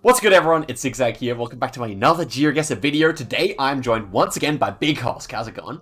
What's good, everyone? It's Zigzag here. Welcome back to my another Geoguessr video. Today, I'm joined once again by Big Hosk. How's it going?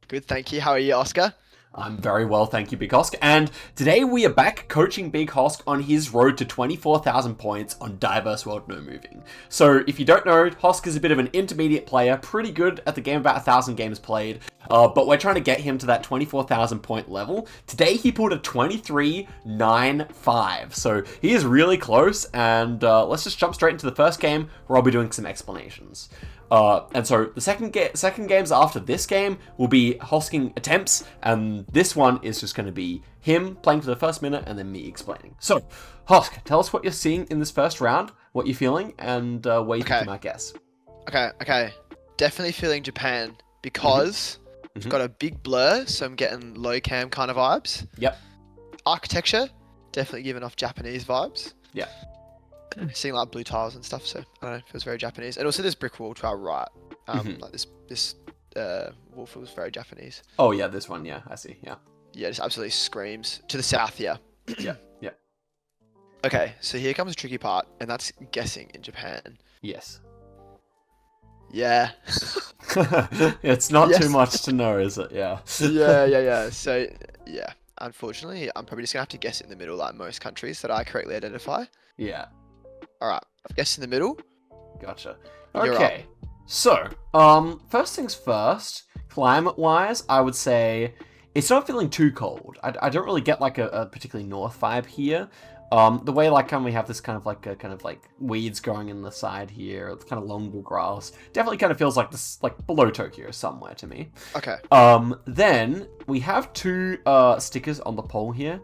Good, thank you. How are you, Oscar? I'm very well, thank you, Big Hosk. And today we are back coaching Big Hosk on his road to 24,000 points on Diverse World No Moving. So, if you don't know, Hosk is a bit of an intermediate player, pretty good at the game, about 1,000 games played. But we're trying to get him to that 24,000 point level. Today he pulled a 23.95, so he is really close. And let's just jump straight into the first game, where I'll be doing some explanations. And so the second games after this game will be Hosking attempts, and this one is just going to be him playing for the first minute and then me explaining. So, Hosk, tell us what you're seeing in this first round, what you're feeling, and where you think you might guess. Okay. Definitely feeling Japan because it's got a big blur, so I'm getting low cam kind of vibes. Yep. Architecture, definitely giving off Japanese vibes. Yeah. Seeing like blue tiles and stuff, so I don't know, feels very Japanese. And also this brick wall to our right, like this wall feels very Japanese. Oh yeah, this one, yeah, I see, yeah. Yeah, just absolutely screams. To the south, yeah. Yeah. Okay, so here comes the tricky part, and that's guessing in Japan. Yes. Yeah. It's not Yes. too much to know, is it? Yeah. Yeah. So, yeah, unfortunately, I'm probably just gonna have to guess it in the middle, like most countries that I correctly identify. Yeah. All right, I've guessed in the middle. Gotcha. You're Okay. So, first things first, climate-wise, I would say it's not feeling too cold. I don't really get like a particularly north vibe here. The way like we have this kind of like weeds growing in the side here, it's kind of longball grass. Definitely kind of feels like this like below Tokyo somewhere to me. Okay. Then we have two stickers on the pole here.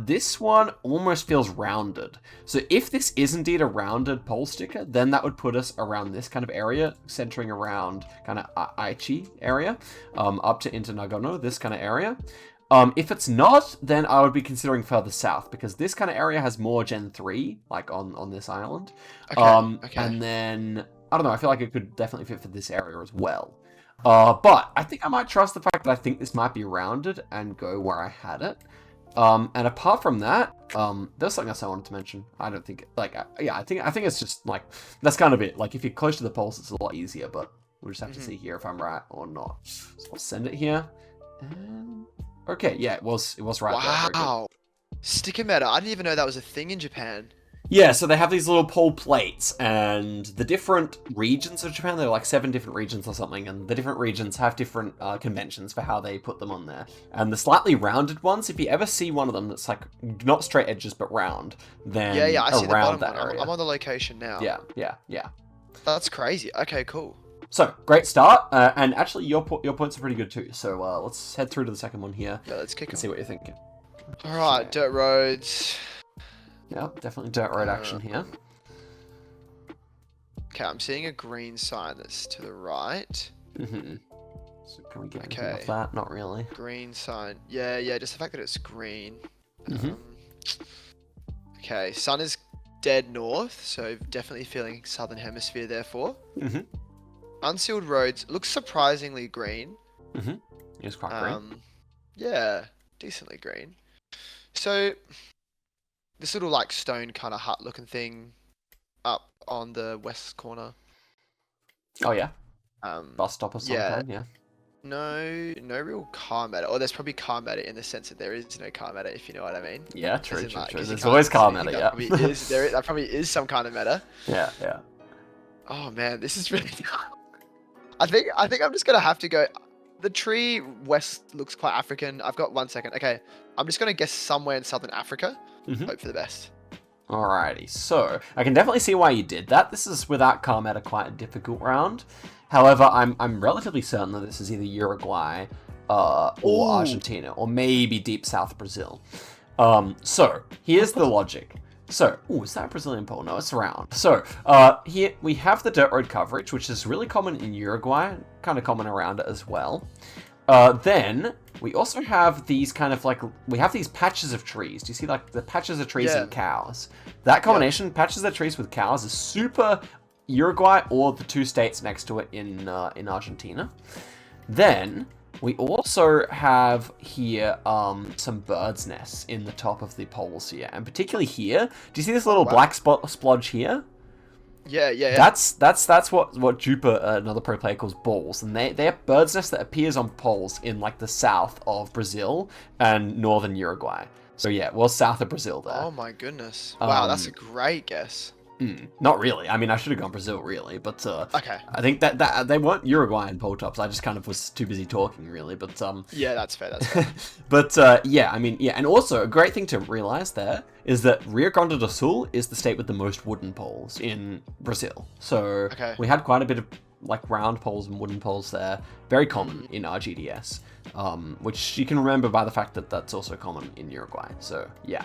This one almost feels rounded. So if this is indeed a rounded pole sticker, then that would put us around this kind of area, centering around kind of Aichi area, up to into Nagano, this kind of area. If it's not, then I would be considering further south, because this kind of area has more Gen 3, like on this island. Okay. And then, I don't know, I feel like it could definitely fit for this area as well. But I think I might trust the fact that I think this might be rounded and go where I had it. And apart from that, there's something else I wanted to mention. I don't think, I think it's just, like, that's kind of it. Like, if you're close to the poles, it's a lot easier, but we'll just have to see here if I'm right or not. So I'll send it here. And... okay, yeah, it was right there. Wow. Sticker meta. I didn't even know that was a thing in Japan. Yeah, so they have these little pole plates, and the different regions of Japan, there are like 7 different regions or something, and the different regions have different conventions for how they put them on there. And the slightly rounded ones, if you ever see one of them that's like not straight edges but round, then Yeah, I see the around bottom that one. area. I'm on the location now. Yeah. That's crazy. Okay, cool. So, great start, and actually your points are pretty good too, so let's head through to the second one here Yeah, let's kick and it. see what you're thinking. All right, dirt roads. Yeah, definitely dirt road action here. Okay, I'm seeing a green sign that's to the right. So can we get anything off that? Not really. Green sign. Yeah, just the fact that it's green. Okay, sun is dead north, so definitely feeling southern hemisphere therefore. Unsealed roads looks surprisingly green. It's quite green. Yeah, decently green. So this little like stone kind of hut looking thing up on the west corner. Oh yeah. Bus stop or some kind, yeah. No real car meta. Or there's probably car meta in the sense that there is no car meta, if you know what I mean. Yeah, true. Like, There's always car meta, yeah. That probably is some kind of meta. Yeah. Oh man, this is really I think I'm just gonna have to go. The tree west looks quite African. I've got 1 second. Okay, I'm just gonna guess somewhere in southern Africa. Hope for the best. Alrighty, so I can definitely see why you did that. This is without car meta quite a difficult round. However, I'm relatively certain that this is either Uruguay or Argentina, or maybe deep south Brazil. So here's the logic. So, is that a Brazilian pole? No, it's round. So, here we have the dirt road coverage, which is really common in Uruguay, kind of common around it as well. Then, we also have these kind of like, we have these patches of trees. Do you see like the patches of trees and cows? That combination, patches of trees with cows, is super Uruguay or the 2 states next to it in Argentina. Then, we also have here some birds' nests in the top of the poles here, and particularly here. Do you see this little black splodge here? Yeah. That's what Jupiter, another pro player, calls balls, and they are birds' nest that appears on poles in like the south of Brazil and northern Uruguay. So yeah, well, south of Brazil there. Oh my goodness! Wow, that's a great guess. Not really. I mean, I should have gone Brazil, really, but Okay. I think that they weren't Uruguayan pole tops. I just kind of was too busy talking, really. But yeah, that's fair. That's fair. but yeah, I mean, yeah, and also a great thing to realize there is that Rio Grande do Sul is the state with the most wooden poles in Brazil. So we had quite a bit of like round poles and wooden poles there, very common in RGDS, which you can remember by the fact that that's also common in Uruguay. So yeah.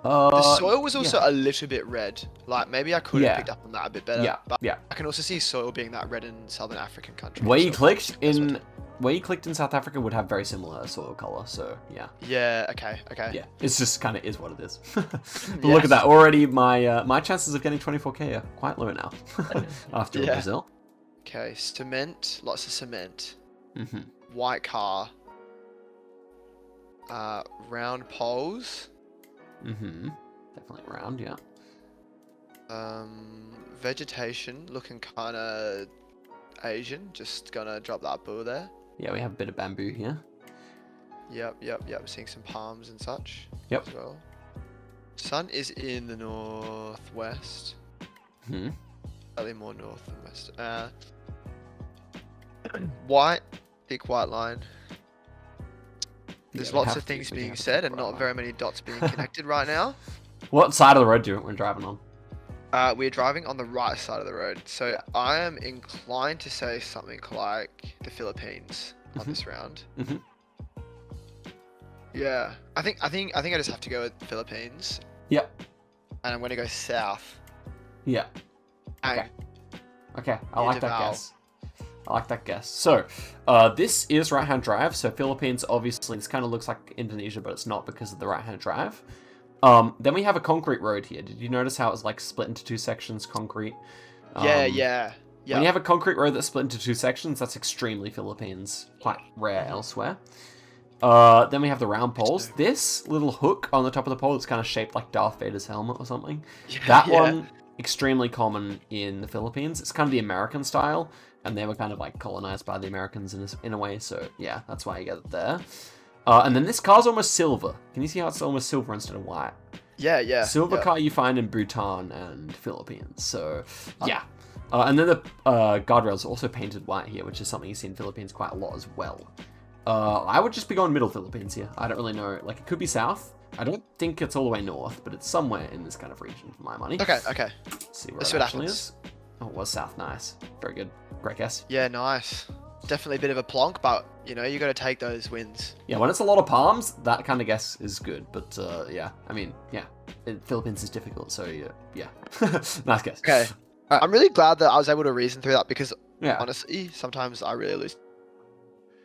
The soil was also a little bit red. Like, maybe I could have picked up on that a bit better. But I can also see soil being that red in Southern African countries. Where you clicked in South Africa would have very similar soil color. So yeah. Yeah. Okay. Yeah. It's just kind of is what it is. But look at that. Already, my chances of getting 24k are quite low now after Brazil. Okay. Cement. Lots of cement. Mm-hmm. White car. Round poles. Mm-hmm. Definitely round, yeah. Vegetation looking kind of Asian. Just gonna drop that bull there. Yeah, we have a bit of bamboo here. Yep. Seeing some palms and such. Yep. As well. Sun is in the northwest. Slightly more north than west. White, thick white line. There's lots of things being said and not very many dots being connected right now. What side of the road do you want we're driving on? We're driving on the right side of the road. So I am inclined to say something like the Philippines on this round. Yeah. I think I just have to go with Philippines. Yep. And I'm going to go south. Yeah. Okay. I like that guess. So, this is right-hand drive. So Philippines, obviously, this kind of looks like Indonesia, but it's not because of the right-hand drive. Then we have a concrete road here. Did you notice how it was like split into two sections, concrete? Yeah. When you have a concrete road that's split into two sections, that's extremely Philippines. Quite rare elsewhere. Then we have the round poles. This little hook on the top of the pole is kind of shaped like Darth Vader's helmet or something. That one, extremely common in the Philippines. It's kind of the American style. And they were kind of like colonized by the Americans in a way, so yeah, that's why you get it there. And then this car's almost silver. Can you see how it's almost silver instead of white? Yeah. Silver car you find in Bhutan and Philippines, so yeah. And then the guardrails are also painted white here, which is something you see in Philippines quite a lot as well. I would just be going middle Philippines here. I don't really know. Like, it could be south. I don't think it's all the way north, but it's somewhere in this kind of region for my money. Okay. Let's see where it actually is. Oh, it was south. Nice. Very good. Great guess. Yeah, nice. Definitely a bit of a plonk, but, you know, you got to take those wins. Yeah, when it's a lot of palms, that kind of guess is good. But, yeah, I mean, yeah. Philippines is difficult, so, yeah. Nice guess. Okay. I'm really glad that I was able to reason through that because, honestly, sometimes I really lose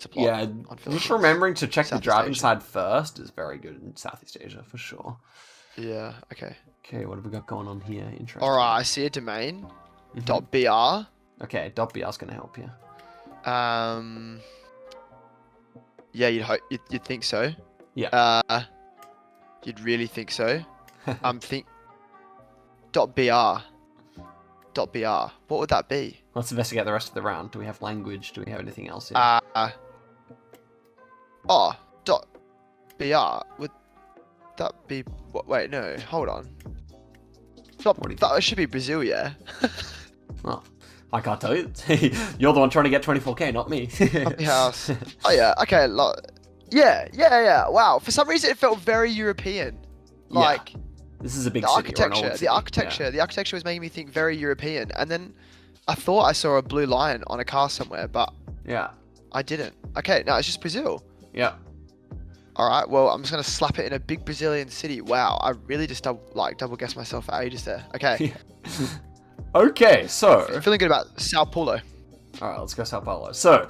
to plot on Philippines. Just remembering to check the driving side first is very good in Southeast Asia, for sure. Yeah, okay. Okay, what have we got going on here? Interesting. All right, I see a domain. .br. Okay, .br is going to help you. Yeah, you'd think so. Yeah. You'd really think so. .br. What would that be? Let's investigate the rest of the round. Do we have language? Do we have anything else here? .br. Would that be... Wait, no. Hold on. That should be Brazil, yeah? Well, I can't tell you. You're the one trying to get 24k, not me. Puppy house. Oh, yeah. Okay. Yeah. Wow. For some reason, it felt very European. Like... Yeah. This is a big the city. The architecture was making me think very European. And then I thought I saw a blue lion on a car somewhere, but I didn't. Okay, no, it's just Brazil. Yeah. All right, well, I'm just going to slap it in a big Brazilian city. Wow, I really just double guessed myself for ages there. Okay. Okay, so... Feeling good about Sao Paulo. All right, let's go Sao Paulo. So,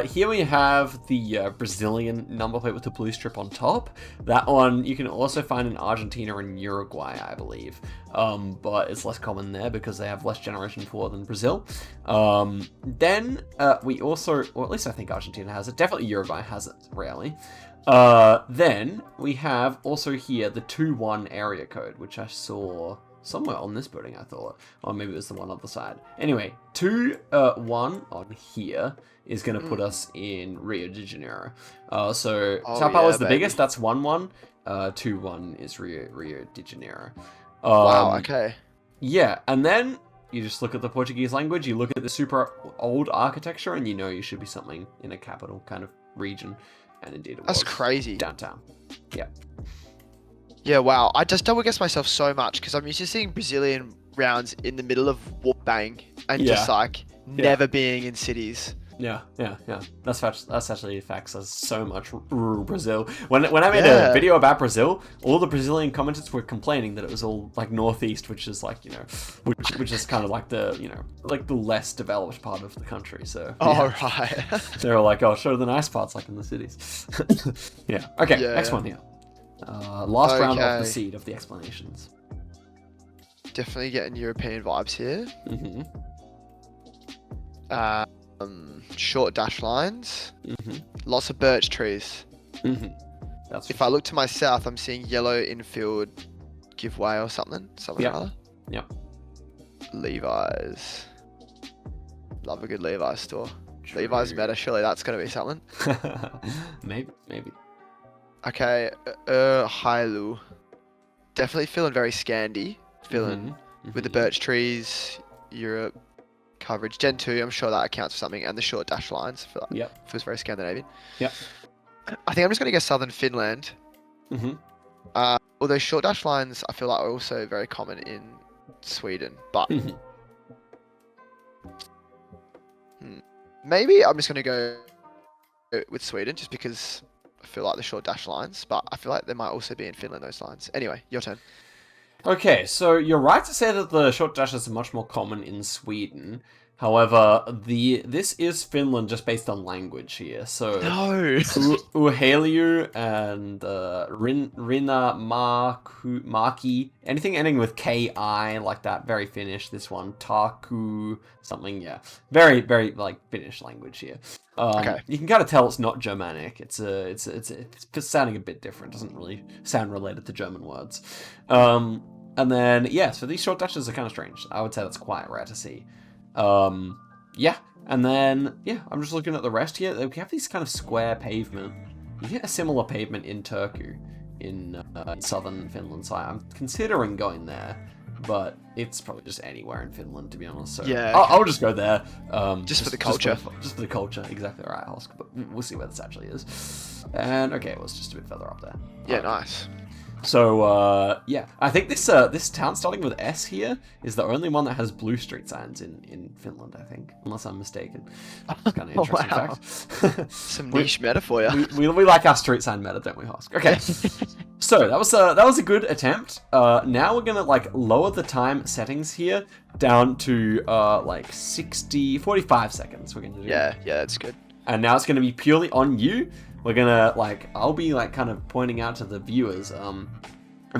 here we have the Brazilian number plate with the blue strip on top. That one you can also find in Argentina and Uruguay, I believe. But it's less common there because they have less Generation 4 than Brazil. Then we also, or at least I think Argentina has it. Definitely Uruguay has it, rarely. Then we have also here the 2-1 area code, which I saw somewhere on this building, I thought. Or maybe it was the one on the side. Anyway, 2-1 on here is going to put us in Rio de Janeiro. So Sao Paulo's the biggest, that's 1-1. 2-1 is Rio de Janeiro. Wow, okay. Yeah, and then you just look at the Portuguese language, you look at the super old architecture, and you know you should be something in a capital kind of region. And indeed it was. That's crazy. Downtown. Yeah. Yeah, wow. I just double guess myself so much because I'm used to seeing Brazilian rounds in the middle of whoop bang and just like never being in cities. Yeah. That's actually affects us so much. Brazil. When I made a video about Brazil, all the Brazilian commenters were complaining that it was all like northeast, which is like which is kind of like the like the less developed part of the country. So right. They were like, oh, show the nice parts like in the cities. Yeah. Okay. Next one here. Last round of the seed of the explanations. Definitely getting European vibes here. Short dash lines. Lots of birch trees. If I look to my south, I'm seeing yellow infield giveaway or something or other. Yep. Levi's. Love a good Levi's store. True. Levi's meta, surely that's gonna be something. Maybe. Okay, Hailu. Definitely feeling very Scandi. With the birch trees, Europe coverage. Gen 2, I'm sure that accounts for something. And the short dash lines. I feel like feels very Scandinavian. Yep. I think I'm just going to guess southern Finland. Although short dash lines, I feel like are also very common in Sweden. But maybe I'm just going to go with Sweden just because I feel like the short dash lines. But I feel like there might also be in Finland, those lines. Anyway, your turn. Okay, so you're right to say that the short dashes are much more common in Sweden. However, this is Finland just based on language here. So Uheliu and Maki, anything ending with Ki, like that, very Finnish. This one, Taku, something, very, very like Finnish language here. You can kind of tell it's not Germanic. It's sounding a bit different. Doesn't really sound related to German words. And then so these short dashes are kind of strange. I would say that's quite rare to see. And then I'm just looking at the rest here. We have these kind of square pavement. You get a similar pavement in Turku, in southern Finland. So I'm considering going there, but it's probably just anywhere in Finland, to be honest. So I'll just go there. Just for the culture. Just for the culture, exactly right, Hosk. But we'll see where this actually is. And okay, it was just a bit further up there. Yeah, nice. So, I think this town starting with S here is the only one that has blue street signs in Finland, I think, unless I'm mistaken. It's kind of interesting fact. Some niche meta for you. We like our street sign meta, don't we, Hosk? Okay. So that was a good attempt. Now we're gonna lower the time settings here down to 45 seconds. We're gonna do. Yeah, that's good. And now it's gonna be purely on you. We're gonna I'll be kind of pointing out to the viewers. In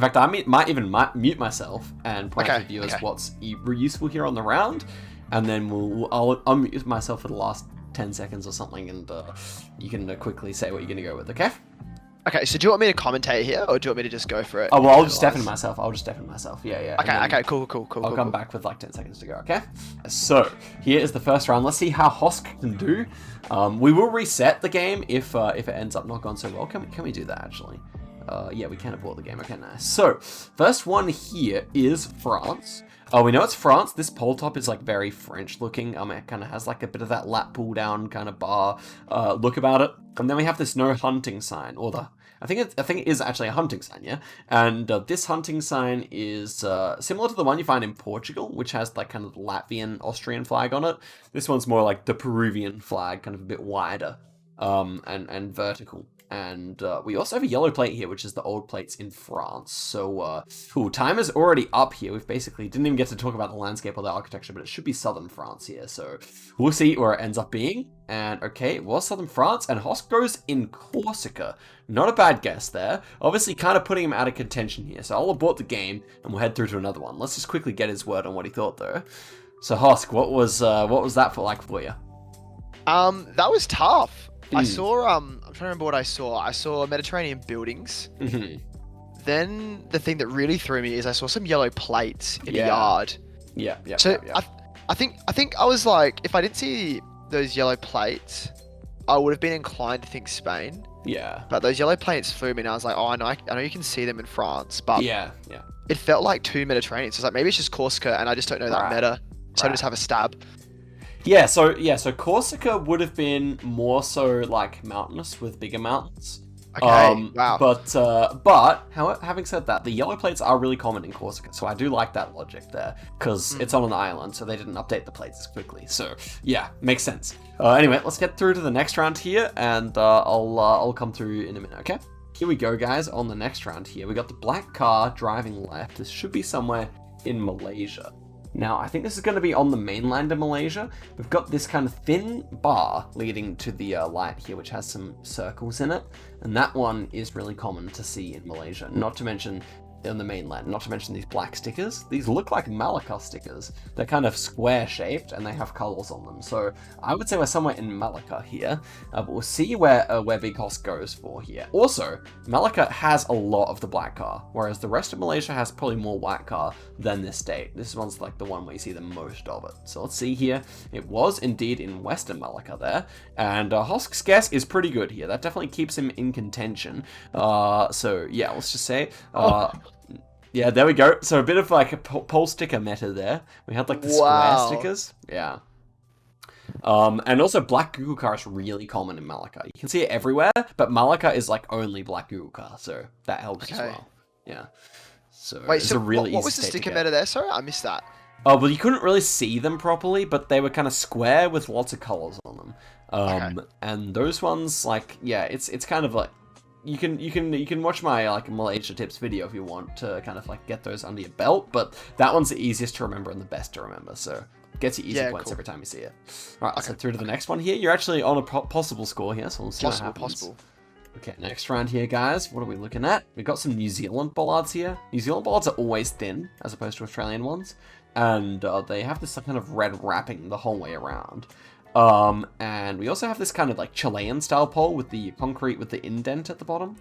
fact, I might even mute myself and point out to the viewers what's useful here on the round, and then I'll unmute myself for the last 10 seconds or something, and you can quickly say what you're gonna go with. Okay. Okay, so do you want me to commentate here, or do you want me to just go for it? Oh, well, I'll just deafen myself. Yeah. Okay, cool. I'll come back with 10 seconds to go, okay? So, here is the first round. Let's see how Hosk can do. We will reset the game if it ends up not going so well. Can we do that, actually? We can abort the game. Okay, nice. So, first one here is France. We know it's France. This pole top is very French looking. It kind of has a bit of that lat pull down kind of bar look about it. And then we have this no hunting sign, or I think it is actually a hunting sign, yeah. And this hunting sign is similar to the one you find in Portugal, which has kind of the Latvian, Austrian flag on it. This one's more like the Peruvian flag, kind of a bit wider and vertical. And we also have a yellow plate here, which is the old plates in France. So, time is already up here. We've basically didn't even get to talk about the landscape or the architecture, but it should be southern France here. So, we'll see where it ends up being. And, okay, it was southern France, and Hosk goes in Corsica. Not a bad guess there. Obviously, kind of putting him out of contention here. So, I'll abort the game, and we'll head through to another one. Let's just quickly get his word on what he thought, though. So, Hosk, what was that for you? That was tough. I saw, I'm trying to remember what I saw. I saw Mediterranean buildings. then the thing that really threw me is I saw some yellow plates in a Yeah. yard. Yeah. So I think I was like, if I didn't see those yellow plates, I would have been inclined to think Spain. Yeah. But those yellow plates flew me, and I was like, oh, I know you can see them in France, but Yeah. it felt like too Mediterranean. So it's like maybe it's just Corsica, and I just don't know that Right. meta. So I Right. just have a stab. Yeah, so Corsica would have been more so like mountainous with bigger mountains. Okay, wow. But having said that, the yellow plates are really common in Corsica, so I do like that logic there because it's on an island, so they didn't update the plates as quickly. So yeah, makes sense. Anyway, let's get through to the next round here, and I'll come through in a minute. Okay, here we go, guys. On the next round here, we got the black car driving left. This should be somewhere in Malaysia. Now, I think this is going to be on the mainland of Malaysia. We've got this kind of thin bar leading to the light here, which has some circles in it. And that one is really common to see in Malaysia, not to mention on the mainland, not to mention these black stickers. These look like Malacca stickers. They're kind of square shaped and they have colors on them. So I would say we're somewhere in Malacca here, but we'll see where Big Hosk goes for here. Also, Malacca has a lot of the black car, whereas the rest of Malaysia has probably more white car than this state. This one's like the one where you see the most of it. So let's see here. It was indeed in Western Malacca there, and Hosk's guess is pretty good here. That definitely keeps him in contention. So yeah, let's just say yeah, there we go. So a bit of like a poll sticker meta there. We had like the square stickers. Yeah. And also black Google car is really common in Malacca. You can see it everywhere, but Malacca is like only black Google car, so that helps as well. Yeah. So Wait, it's so a really what easy was the state to sticker get. meta there? Sorry, I missed that. Oh, well, you couldn't really see them properly, but they were kind of square with lots of colors on them. And those ones, like, yeah, it's kind of like you can watch my like Malaysia tips video if you want to kind of like get those under your belt, but that one's the easiest to remember and the best to remember, so gets you easy points every time you see it. All right, so through to the next one here. You're actually on a possible score here, so we'll see what happens. Possible. Okay, next round here, guys. What are we looking at? We've got some New Zealand bollards here. New Zealand bollards are always thin, as opposed to Australian ones, and they have this kind of red wrapping the whole way around. And we also have this kind of like Chilean style pole with the concrete with the indent at the bottom.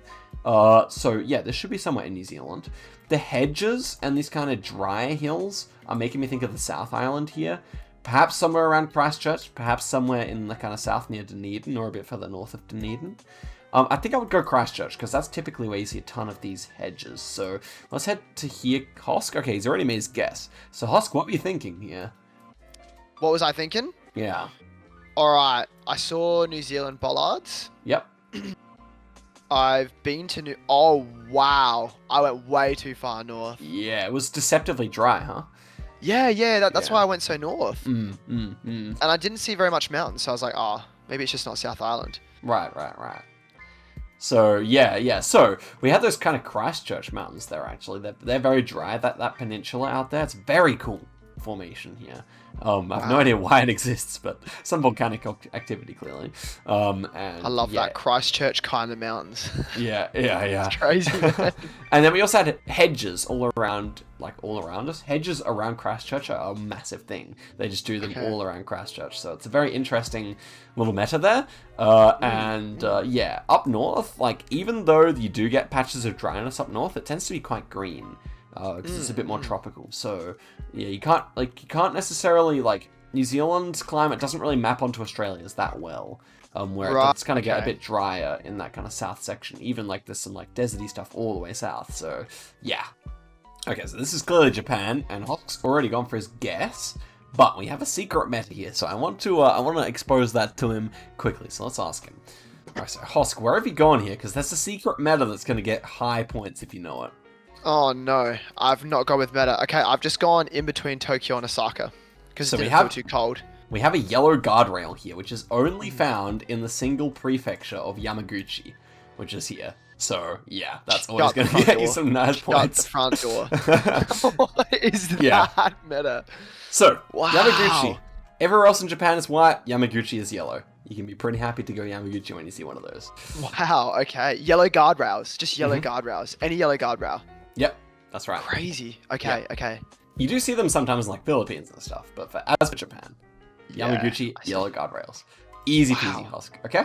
So yeah, this should be somewhere in New Zealand. The hedges and these kind of dry hills are making me think of the South Island here. Perhaps somewhere around Christchurch, perhaps somewhere in the kind of south near Dunedin or a bit further north of Dunedin. I think I would go Christchurch because that's typically where you see a ton of these hedges. So let's head to here. Hosk, okay, he's already made his guess. So Hosk, what were you thinking here? What was I thinking? Yeah. All right, I saw New Zealand bollards. Yep. I've been to Oh, wow. I went way too far north. Yeah, it was deceptively dry, huh? Yeah, that's why I went so north. And And I didn't see very much mountains, so I was like, oh, maybe it's just not South Island. Right. So, yeah. So, we had those kind of Christchurch mountains there, actually. They're very dry. That peninsula out there, it's very cool formation here. I've no idea why it exists, but some volcanic activity, clearly. And I love that Christchurch kind of mountains. Yeah. It's crazy, man. And then we also had hedges all around us. Hedges around Christchurch are a massive thing. They just do them all around Christchurch. So it's a very interesting little meta there. Yeah, up north, like, even though you do get patches of dryness up north, it tends to be quite green. Because it's a bit more tropical. So yeah, you can't necessarily, like, New Zealand's climate doesn't really map onto Australia's that well. Where it does kind of get a bit drier in that kind of south section. Even like there's some like deserty stuff all the way south. So yeah. Okay, so this is clearly Japan, and Hosk's already gone for his guess. But we have a secret meta here, so I want to expose that to him quickly. So let's ask him. Alright, so Hosk, where have you gone here? Because that's a secret meta that's going to get high points if you know it. Oh no, I've not gone with meta. Okay, I've just gone in between Tokyo and Osaka because it didn't feel too cold. We have a yellow guardrail here, which is only found in the single prefecture of Yamaguchi, which is here. So yeah, that's always going to get you some nice points. The front door. What is that meta? So Yamaguchi. Everywhere else in Japan is white. Yamaguchi is yellow. You can be pretty happy to go Yamaguchi when you see one of those. Wow. Okay. Yellow guardrails. Just yellow guardrails. Any yellow guardrail. Yep, that's right. Crazy. Okay, okay. You do see them sometimes in like Philippines and stuff, but as for Japan, Yamaguchi, yellow guardrails. Easy peasy, Hosk, okay?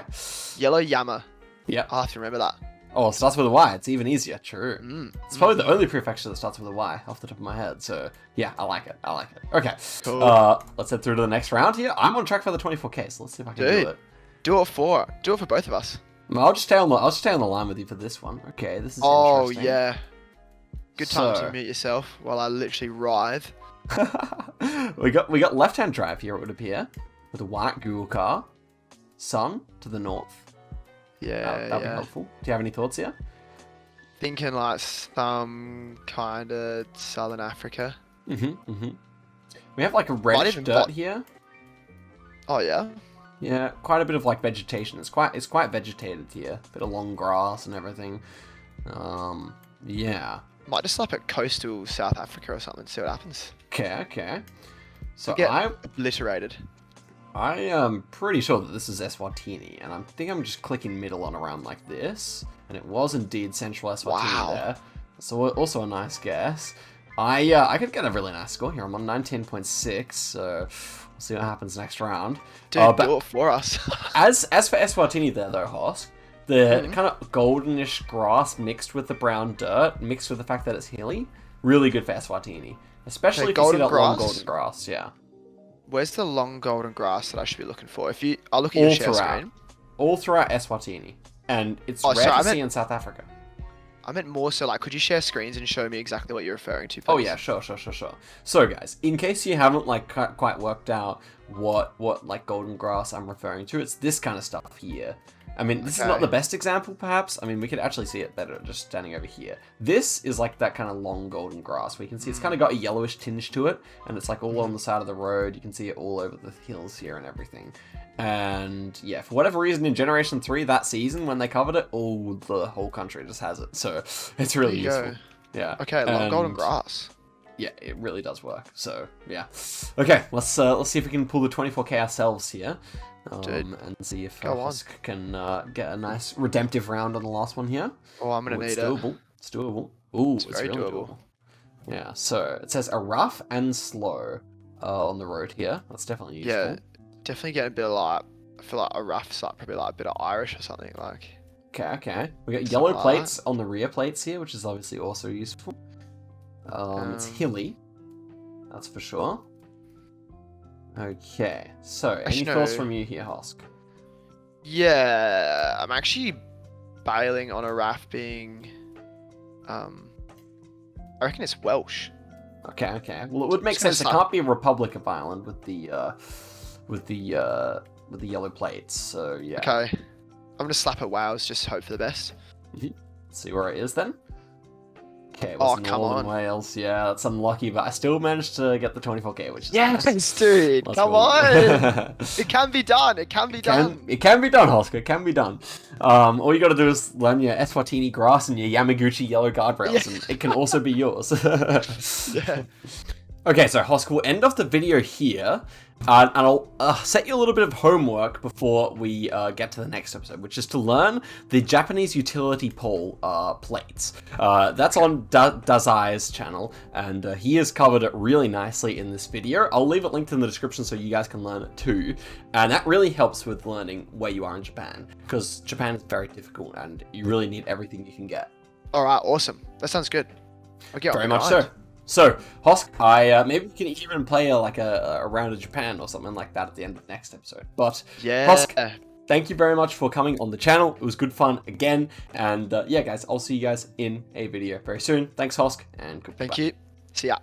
Yellow Yama. Yep. I'll have to remember that. Oh, it starts with a Y. It's even easier. True. It's probably the mm. only prefecture that starts with a Y off the top of my head. So, yeah, I like it. I like it. Okay. Cool. Let's head through to the next round here. I'm on track for the 24K, so let's see if I can do it. Do it for both of us. I'll just stay on the line with you for this one. Okay, this is Oh, interesting. yeah. Good time to mute yourself while I literally writhe. we got left-hand drive here, it would appear, with a white Google car. Sun to the north. Yeah, That'd be helpful. Do you have any thoughts here? Thinking like some kind of Southern Africa. We have like a reddish dirt here. Oh yeah. Yeah, quite a bit of like vegetation. It's quite vegetated here. Bit of long grass and everything. Yeah. Might just slap at coastal South Africa or something. See what happens. Okay. So Get obliterated. I am pretty sure that this is Eswatini, and I think I'm just clicking middle on around like this, and it was indeed Central Eswatini there. So also a nice guess. I could get a really nice score here. I'm on 19.6, so we'll see what happens next round. Dude, do it for us. as for Eswatini there though, Hosk, the kind of goldenish grass mixed with the brown dirt, mixed with the fact that it's hilly, really good for Eswatini. Especially if you see that long golden grass, yeah. Where's the long golden grass that I should be looking for? I'll look at your share screen. All throughout Eswatini. And it's rare to see in South Africa. I meant more so like, could you share screens and show me exactly what you're referring to, please? Oh yeah, sure. So guys, in case you haven't like quite worked out what like golden grass I'm referring to, it's this kind of stuff here. I mean, this is not the best example, perhaps. I mean, we could actually see it better just standing over here. This is like that kind of long golden grass. We can see it's kind of got a yellowish tinge to it, and it's like all on the side of the road. You can see it all over the hills here and everything. And yeah, for whatever reason, in Generation 3, that season, when they covered it, the whole country just has it. So it's really useful. Yeah. Okay, long golden grass. Yeah, it really does work. So yeah. Okay, let's see if we can pull the 24K ourselves here. And see if Hosk can get a nice redemptive round on the last one here. Oh, I'm gonna need it. It's doable. Ooh, it's very really doable. Yeah, so it says a rough and slow on the road here. That's definitely useful. Yeah, definitely getting a bit of like, I feel like a rough's like probably like a bit of Irish or something like. Okay. We got yellow plates on the rear plates here, which is obviously also useful. It's hilly, that's for sure. Okay, so any thoughts from you here, Hosk? Yeah, I'm actually bailing on a raft being, I reckon it's Welsh. Okay. Well, it would make sense. It can't be a Republic of Ireland with the yellow plates. So yeah. Okay, I'm gonna slap at Wales. Just hope for the best. Let's see where it is then. Okay, oh, come on. Wales. Yeah, that's unlucky, but I still managed to get the 24K, which is nice, dude. Come on. It can be done. It can be done. It can be done, Hosk. It can be done. All you got to do is learn your Eswatini grass and your Yamaguchi yellow guardrails, and it can also be yours. Yeah. Okay, so Hosk, we'll end off the video here, and I'll set you a little bit of homework before we get to the next episode, which is to learn the Japanese utility pole plates. That's on Dazai's channel, and he has covered it really nicely in this video. I'll leave it linked in the description so you guys can learn it too, and that really helps with learning where you are in Japan, because Japan is very difficult, and you really need everything you can get. All right, awesome. That sounds good. Okay, very much so. So, Hosk, maybe we can even play a round of Japan or something like that at the end of the next episode. But, yeah. Hosk, thank you very much for coming on the channel. It was good fun again. And yeah, guys, I'll see you guys in a video very soon. Thanks, Hosk, and goodbye. Thank you. See ya.